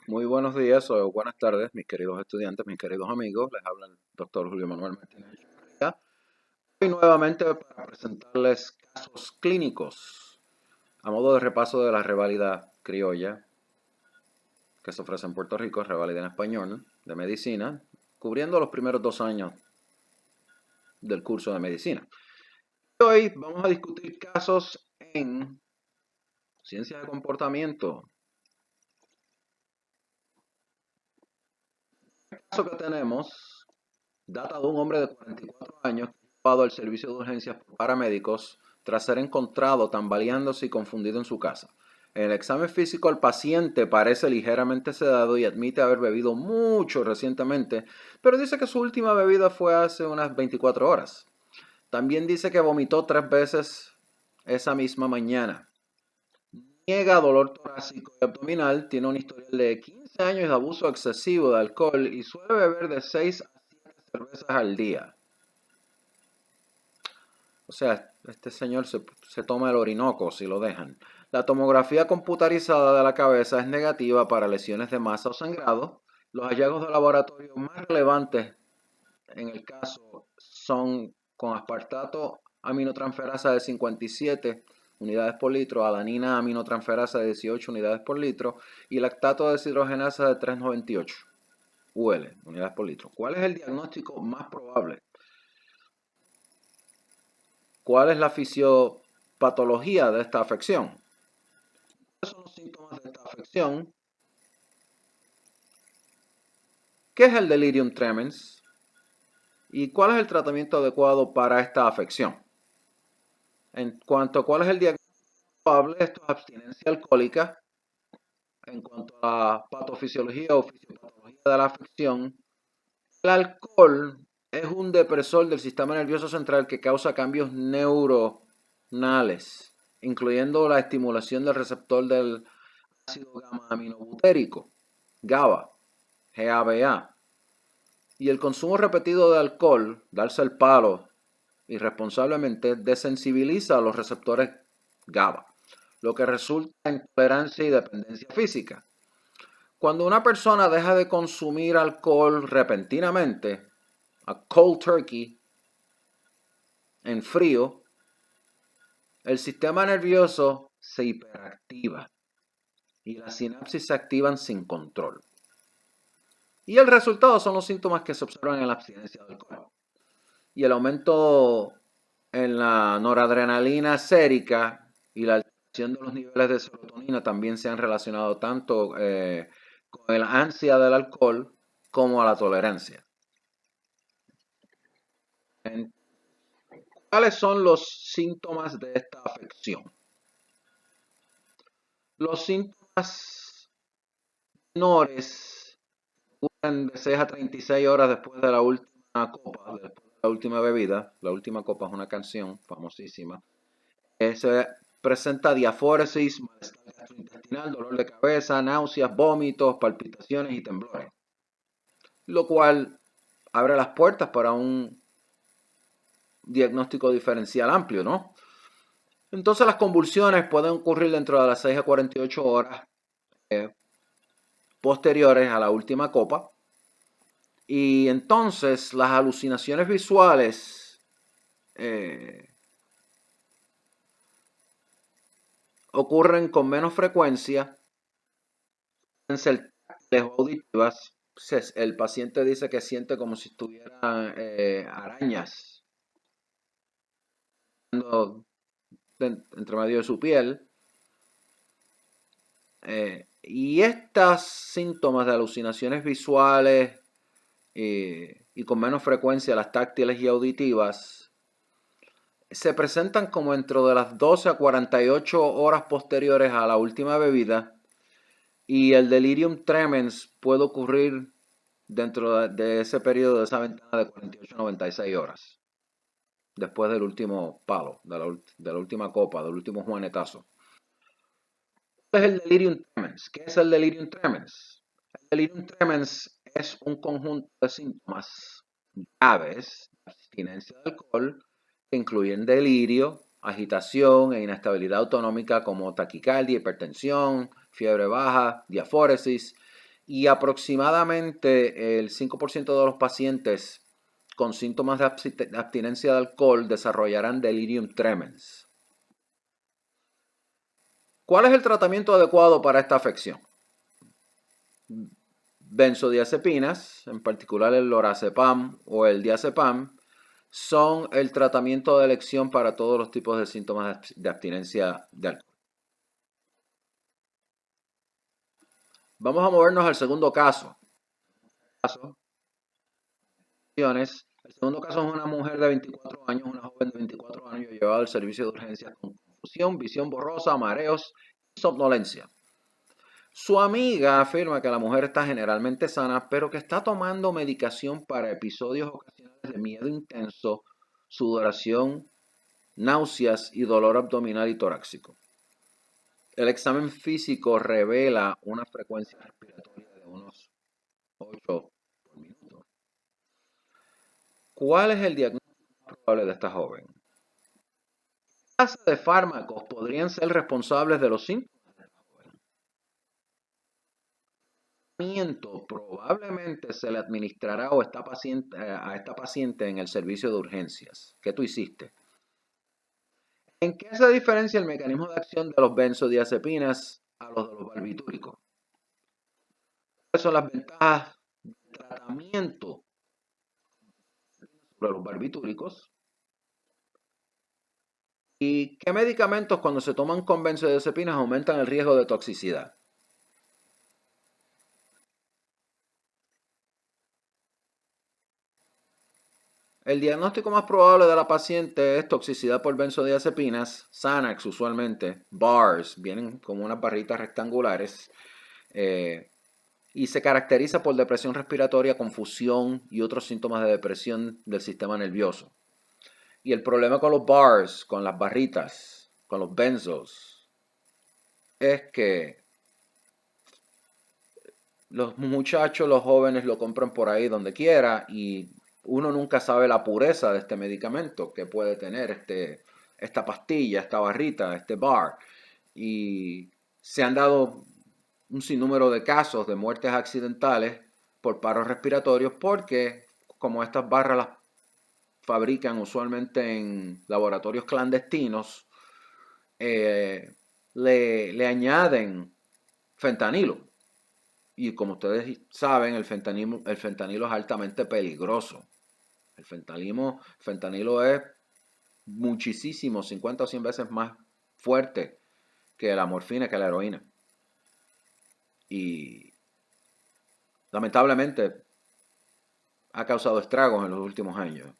Muy buenos días o buenas tardes, mis queridos estudiantes, mis queridos amigos. Les habla el doctor Julio Manuel Martínez Echeverría. Hoy nuevamente para presentarles casos clínicos a modo de repaso de la reválida criolla que se ofrece en Puerto Rico, reválida en español de medicina, cubriendo los primeros 2 años del curso de medicina. Hoy vamos a discutir casos en ciencias de comportamiento. El caso que tenemos data de un hombre de 44 años que fue llevado al servicio de urgencias por paramédicos tras ser encontrado tambaleándose y confundido en su casa. En el examen físico el paciente parece ligeramente sedado y admite haber bebido mucho recientemente, pero dice que su última bebida fue hace unas 24 horas. También dice que vomitó 3 veces esa misma mañana. Niega dolor torácico y abdominal, tiene un historial de 15 años de abuso excesivo de alcohol y suele beber de 6 a 7 cervezas al día. O sea, este señor se toma el Orinoco si lo dejan. La tomografía computarizada de la cabeza es negativa para lesiones de masa o sangrado. Los hallazgos de laboratorio más relevantes en el caso son con aspartato aminotransferasa de 57 unidades por litro, alanina aminotransferasa de 18 unidades por litro y lactato de deshidrogenasa de 398 UL, unidades por litro. ¿Cuál es el diagnóstico más probable? ¿Cuál es la fisiopatología de esta afección? ¿Cuáles son los síntomas de esta afección? ¿Qué es el delirium tremens? ¿Y cuál es el tratamiento adecuado para esta afección? En cuanto a cuál es el diagnóstico probable, esto es abstinencia alcohólica. En cuanto a la patofisiología o fisiopatología de la afección, el alcohol es un depresor del sistema nervioso central que causa cambios neuronales, incluyendo la estimulación del receptor del ácido gamma aminobutérico, GABA, GABA. Y el consumo repetido de alcohol, darse el palo irresponsablemente, desensibiliza a los receptores GABA, lo que resulta en tolerancia y dependencia física. Cuando una persona deja de consumir alcohol repentinamente, a cold turkey, en frío, el sistema nervioso se hiperactiva y las sinapsis se activan sin control. Y el resultado son los síntomas que se observan en la abstinencia de alcohol. Y el aumento en la noradrenalina sérica y la alteración de los niveles de serotonina también se han relacionado tanto con la ansia del alcohol como a la tolerancia. ¿Cuáles son los síntomas de esta afección? Los síntomas menores duran de 6 a 36 horas después de la última copa, después de la última bebida. La última copa es una canción famosísima. Se presenta diaforesis, malestar gastrointestinal, dolor de cabeza, náuseas, vómitos, palpitaciones y temblores. Lo cual abre las puertas para un diagnóstico diferencial amplio, ¿no? Entonces las convulsiones pueden ocurrir dentro de las 6 a 48 horas posteriores a la última copa. Y entonces las alucinaciones visuales ocurren con menos frecuencia, pueden ser táctiles o auditivas. El paciente dice que siente como si estuviera arañas entre medio de su piel. Y estos síntomas de alucinaciones visuales y con menos frecuencia las táctiles y auditivas se presentan como dentro de las 12 a 48 horas posteriores a la última bebida, y el delirium tremens puede ocurrir dentro de ese periodo, de esa ventana de 48 a 96 horas después del último palo, de la última copa, del último juanetazo. ¿Qué es el delirium tremens? ¿Qué es el delirium tremens? El delirium tremens es un conjunto de síntomas graves de abstinencia de alcohol que incluyen delirio, agitación e inestabilidad autonómica como taquicardia, hipertensión, fiebre baja, diaforesis y aproximadamente el 5% de los pacientes con síntomas de abstinencia de alcohol desarrollarán delirium tremens. ¿Cuál es el tratamiento adecuado para esta afección? Benzodiazepinas, en particular el lorazepam o el diazepam, son el tratamiento de elección para todos los tipos de síntomas de abstinencia de alcohol. Vamos a movernos al segundo caso. El segundo caso es una mujer de 24 años, una joven de 24 años llevada al servicio de urgencias con confusión, visión borrosa, mareos y somnolencia. Su amiga afirma que la mujer está generalmente sana, pero que está tomando medicación para episodios ocasionales de miedo intenso, sudoración, náuseas y dolor abdominal y torácico. El examen físico revela una frecuencia respiratoria de unos 8 por minuto. ¿Cuál es el diagnóstico más probable de esta joven? ¿Qué clase de fármacos podrían ser responsables de los síntomas? Probablemente se le administrará a esta paciente en el servicio de urgencias. ¿Qué tú hiciste? ¿En qué se diferencia el mecanismo de acción de los benzodiazepinas a los de los barbitúricos? ¿Cuáles son las ventajas del tratamiento sobre los barbitúricos? ¿Y qué medicamentos cuando se toman con benzodiazepinas aumentan el riesgo de toxicidad? El diagnóstico más probable de la paciente es toxicidad por benzodiazepinas, Xanax usualmente, bars, vienen como unas barritas rectangulares, y se caracteriza por depresión respiratoria, confusión y otros síntomas de depresión del sistema nervioso. Y el problema con los bars, con las barritas, con los benzos, es que los muchachos, los jóvenes lo compran por ahí donde quiera y uno nunca sabe la pureza de este medicamento que puede tener esta pastilla, esta barrita, este bar. Y se han dado un sinnúmero de casos de muertes accidentales por paros respiratorios porque como estas barras las fabrican usualmente en laboratorios clandestinos, le añaden fentanilo. Y como ustedes saben, el fentanilo es altamente peligroso. El fentanilo es muchísimo, 50 o 100 veces más fuerte que la morfina, que la heroína. Y lamentablemente ha causado estragos en los últimos años.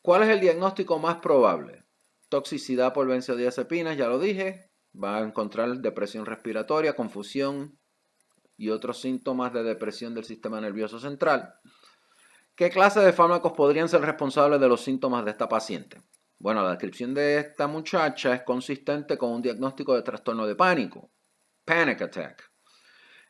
¿Cuál es el diagnóstico más probable? Toxicidad por benzodiazepinas, ya lo dije. Va a encontrar depresión respiratoria, confusión y otros síntomas de depresión del sistema nervioso central. ¿Qué clase de fármacos podrían ser responsables de los síntomas de esta paciente? Bueno, la descripción de esta muchacha es consistente con un diagnóstico de trastorno de pánico, panic attack.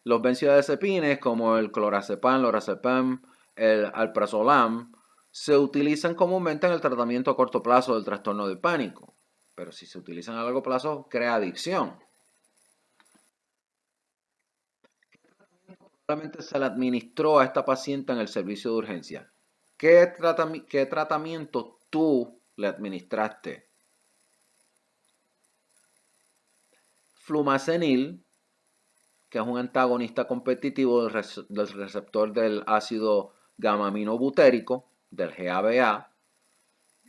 Los benzodiazepines como el clorazepam, lorazepam, el alprazolam se utilizan comúnmente en el tratamiento a corto plazo del trastorno de pánico, pero si se utilizan a largo plazo crea adicción. Probablemente se le administró a esta paciente en el servicio de urgencia. ¿Qué tratamiento tú le administraste? Flumazenil, que es un antagonista competitivo del receptor del ácido gamma-aminobutérico, del GABA,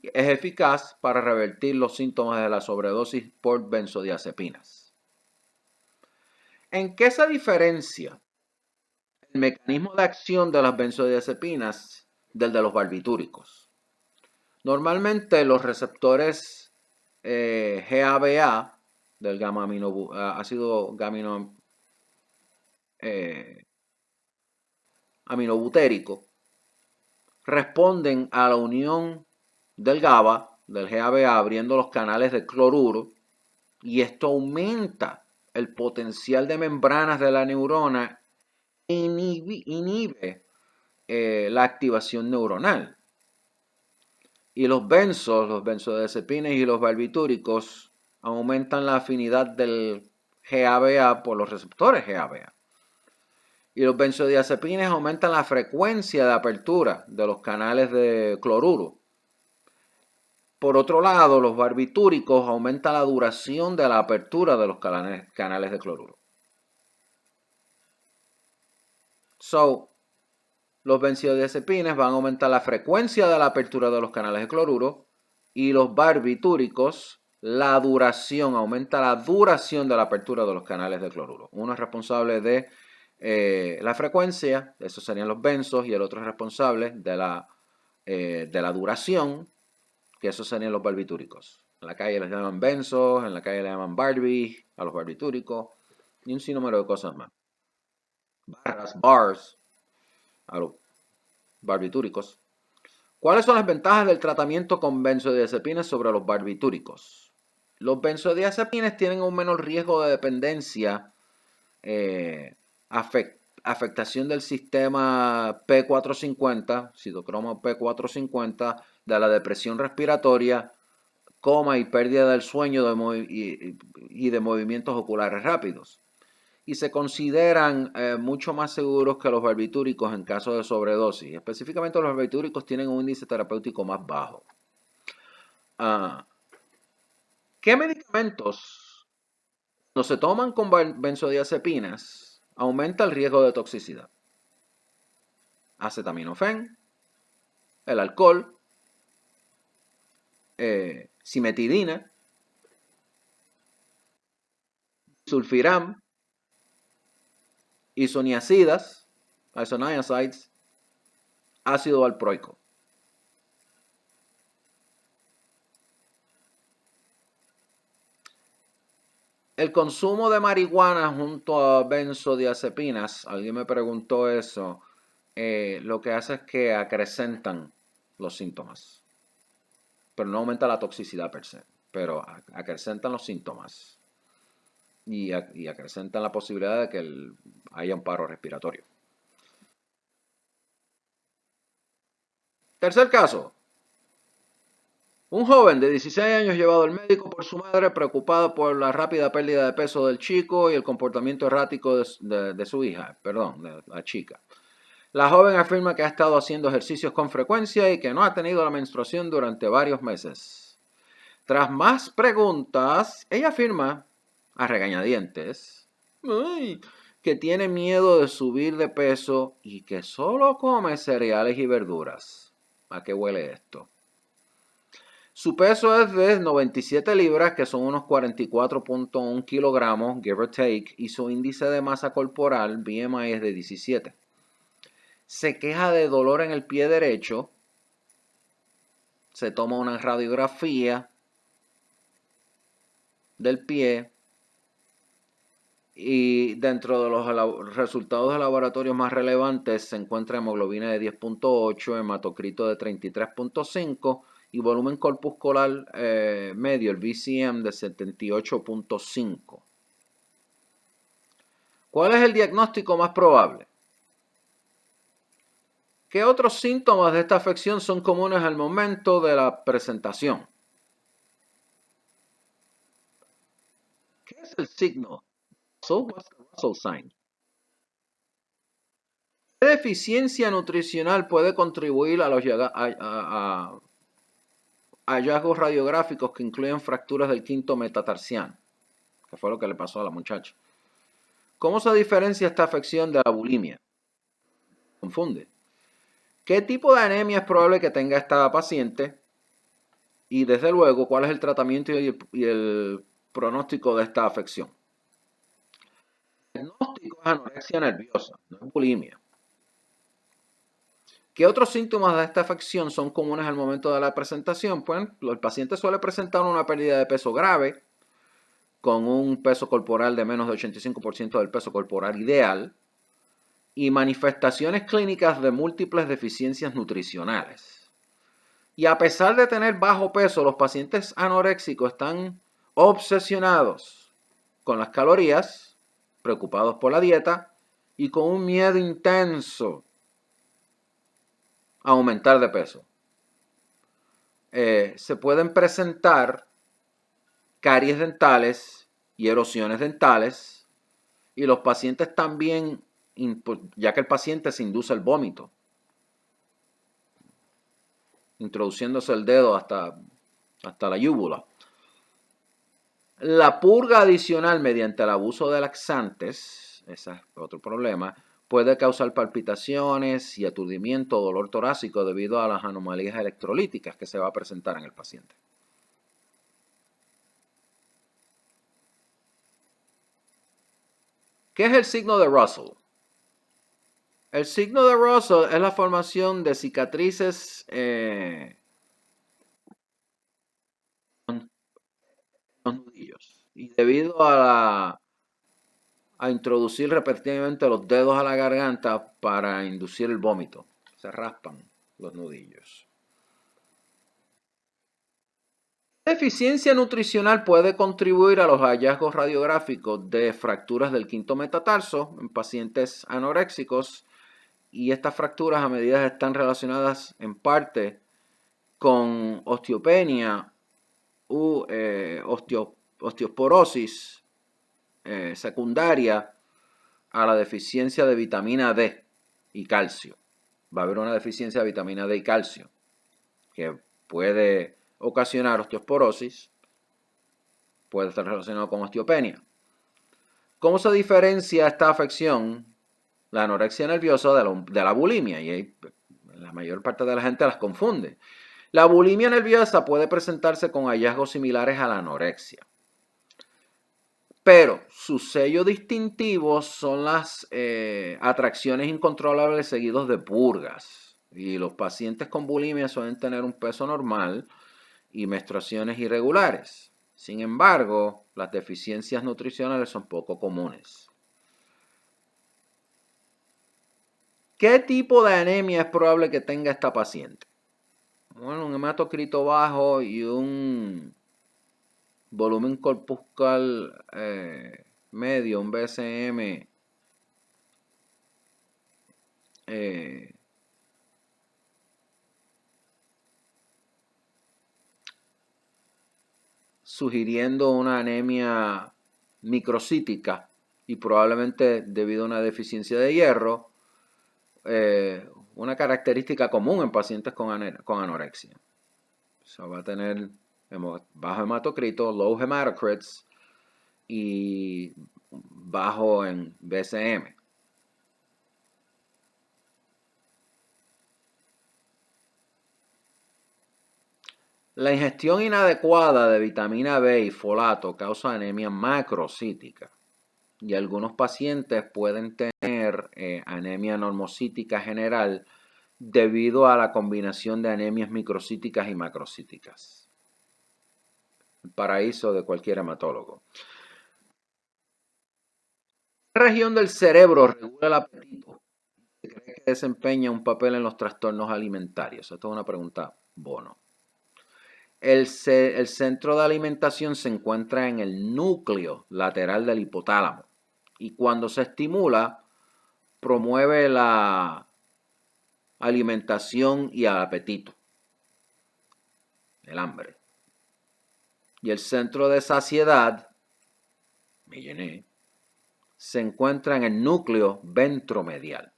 es eficaz para revertir los síntomas de la sobredosis por benzodiazepinas. ¿En qué se diferencia el mecanismo de acción de las benzodiazepinas del de los barbitúricos? Normalmente los receptores GABA del ácido aminobutérico responden a la unión del GABA, del GABA, abriendo los canales de cloruro, y esto aumenta el potencial de membranas de la neurona e inhibe la activación neuronal. Y los benzodiazepines y los barbitúricos aumentan la afinidad del GABA por los receptores GABA. Y los benzodiazepines aumentan la frecuencia de apertura de los canales de cloruro. Por otro lado, los barbitúricos aumentan la duración de la apertura de los canales de cloruro. Los benzodiazepines van a aumentar la frecuencia de la apertura de los canales de cloruro y los barbitúricos la duración, aumenta la duración de la apertura de los canales de cloruro. Uno es responsable de la frecuencia, esos serían los benzos, y el otro es responsable de la duración, que esos serían los barbitúricos. En la calle les llaman benzos, en la calle les llaman Barbie, a los barbitúricos, y un sinnúmero de cosas más. Bars, a los barbitúricos. ¿Cuáles son las ventajas del tratamiento con benzodiazepines sobre los barbitúricos? Los benzodiazepines tienen un menor riesgo de dependencia, afectación del sistema P450, citocromo P450, de la depresión respiratoria, coma y pérdida del sueño y de movimientos oculares rápidos. Y se consideran mucho más seguros que los barbitúricos en caso de sobredosis. Específicamente los barbitúricos tienen un índice terapéutico más bajo. ¿Qué medicamentos, cuando se toman con benzodiazepinas, aumenta el riesgo de toxicidad? Acetaminofén, el alcohol, cimetidina, sulfiram, isoniazidas, isoniazides, ácido valproico. El consumo de marihuana junto a benzodiazepinas, alguien me preguntó eso, lo que hace es que acrecentan los síntomas, pero no aumenta la toxicidad per se, pero acrecentan los síntomas y acrecentan la posibilidad de que haya un paro respiratorio. Tercer caso. Un joven de 16 años llevado al médico por su madre, preocupada por la rápida pérdida de peso del chico y el comportamiento errático de su hija, de la chica. La joven afirma que ha estado haciendo ejercicios con frecuencia y que no ha tenido la menstruación durante varios meses. Tras más preguntas, ella afirma, a regañadientes, que tiene miedo de subir de peso y que solo come cereales y verduras. ¿A qué huele esto? Su peso es de 97 libras, que son unos 44.1 kilogramos, give or take, y su índice de masa corporal, BMI, es de 17. Se queja de dolor en el pie derecho, se toma una radiografía del pie y dentro de los resultados de laboratorio más relevantes se encuentra hemoglobina de 10.8, hematocrito de 33.5 y volumen corpuscular medio, el VCM, de 78.5. ¿Cuál es el diagnóstico más probable? ¿Qué otros síntomas de esta afección son comunes al momento de la presentación? ¿Qué es el signo? What's the Russell sign? ¿Qué deficiencia nutricional puede contribuir a los hallazgos radiográficos que incluyen fracturas del quinto metatarsiano? Que fue lo que le pasó a la muchacha. ¿Cómo se diferencia esta afección de la bulimia? Confunde. ¿Qué tipo de anemia es probable que tenga esta paciente? Y desde luego, ¿cuál es el tratamiento y el pronóstico de esta afección? El diagnóstico es anorexia nerviosa, no es bulimia. ¿Qué otros síntomas de esta afección son comunes al momento de la presentación? Pues el paciente suele presentar una pérdida de peso grave, con un peso corporal de menos de 85% del peso corporal ideal, y manifestaciones clínicas de múltiples deficiencias nutricionales. Y a pesar de tener bajo peso, los pacientes anoréxicos están obsesionados con las calorías, preocupados por la dieta y con un miedo intenso a aumentar de peso. Se pueden presentar caries dentales y erosiones dentales. Y los pacientes también, ya que el paciente se induce el vómito, introduciéndose el dedo hasta la yúvula. La purga adicional mediante el abuso de laxantes, ese es otro problema, puede causar palpitaciones y aturdimiento o dolor torácico debido a las anomalías electrolíticas que se va a presentar en el paciente. ¿Qué es el signo de Russell? El signo de Russell es la formación de cicatrices en los nudillos. Y debido a introducir repetidamente los dedos a la garganta para inducir el vómito. Se raspan los nudillos. La deficiencia nutricional puede contribuir a los hallazgos radiográficos de fracturas del quinto metatarso en pacientes anoréxicos, y estas fracturas a medida están relacionadas en parte con osteopenia u osteoporosis secundaria a la deficiencia de vitamina D y calcio. Va a haber una deficiencia de vitamina D y calcio que puede ocasionar osteoporosis, puede estar relacionado con osteopenia. ¿Cómo se diferencia esta afección, la anorexia nerviosa, de la bulimia? Y la mayor parte de la gente las confunde. La bulimia nerviosa puede presentarse con hallazgos similares a la anorexia, pero su sello distintivo son las atracciones incontrolables seguidos de purgas. Y los pacientes con bulimia suelen tener un peso normal y menstruaciones irregulares. Sin embargo, las deficiencias nutricionales son poco comunes. ¿Qué tipo de anemia es probable que tenga esta paciente? Bueno, un hematocrito bajo y un volumen corpuscular medio, un BCM sugiriendo una anemia microcítica y probablemente debido a una deficiencia de hierro, una característica común en pacientes con anorexia. So, va a tener bajo hematocrito, low hematocrits y bajo en BCM. La ingestión inadecuada de vitamina B y folato causa anemia macrocítica, y algunos pacientes pueden tener anemia normocítica general debido a la combinación de anemias microcíticas y macrocíticas. El paraíso de cualquier hematólogo. ¿Qué región del cerebro regula el apetito? ¿Se cree que desempeña un papel en los trastornos alimentarios? Esto es una pregunta bono. El centro de alimentación se encuentra en el núcleo lateral del hipotálamo, y cuando se estimula, promueve la alimentación y el apetito, el hambre. Y el centro de saciedad, me llené, se encuentra en el núcleo ventromedial.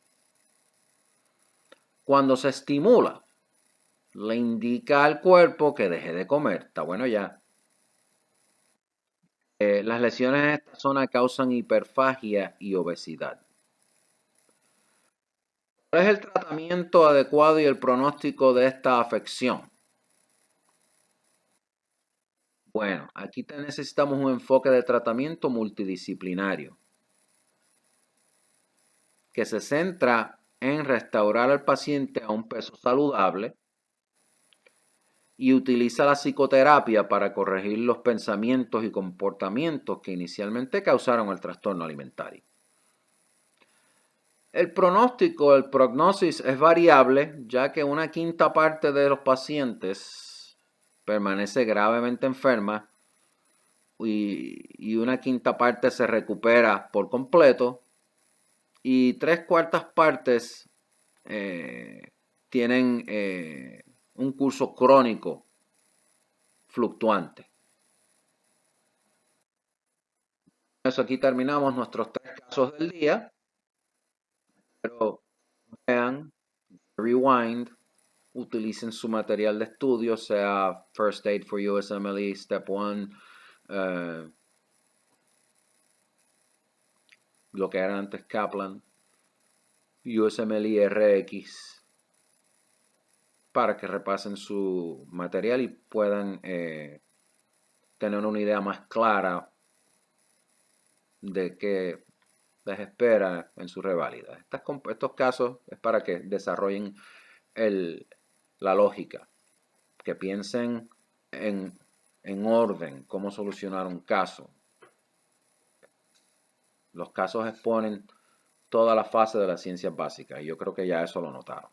Cuando se estimula, le indica al cuerpo que deje de comer. Está bueno ya. Las lesiones en esta zona causan hiperfagia y obesidad. ¿Cuál es el tratamiento adecuado y el pronóstico de esta afección? Bueno, aquí necesitamos un enfoque de tratamiento multidisciplinario que se centra en restaurar al paciente a un peso saludable y utiliza la psicoterapia para corregir los pensamientos y comportamientos que inicialmente causaron el trastorno alimentario. El pronóstico, el prognosis es variable, ya que una quinta parte de los pacientes permanece gravemente enferma y una quinta parte se recupera por completo, y 3/4 partes tienen un curso crónico fluctuante. Eso, aquí terminamos nuestros 3 casos del día. Pero vean, rewind, utilicen su material de estudio, sea First Aid for USMLE, Step 1, lo que era antes Kaplan, USMLE RX, para que repasen su material y puedan tener una idea más clara de qué les espera en su reválida. Estos casos es para que desarrollen la lógica, que piensen en orden cómo solucionar un caso. Los casos exponen toda la fase de las ciencias básicas y yo creo que ya eso lo notaron.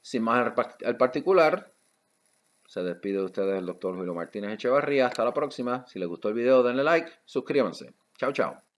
Sin más al particular, se despide de ustedes el doctor Julio Martínez Echevarría. Hasta la próxima. Si les gustó el video, denle like, suscríbanse. Chao, chao.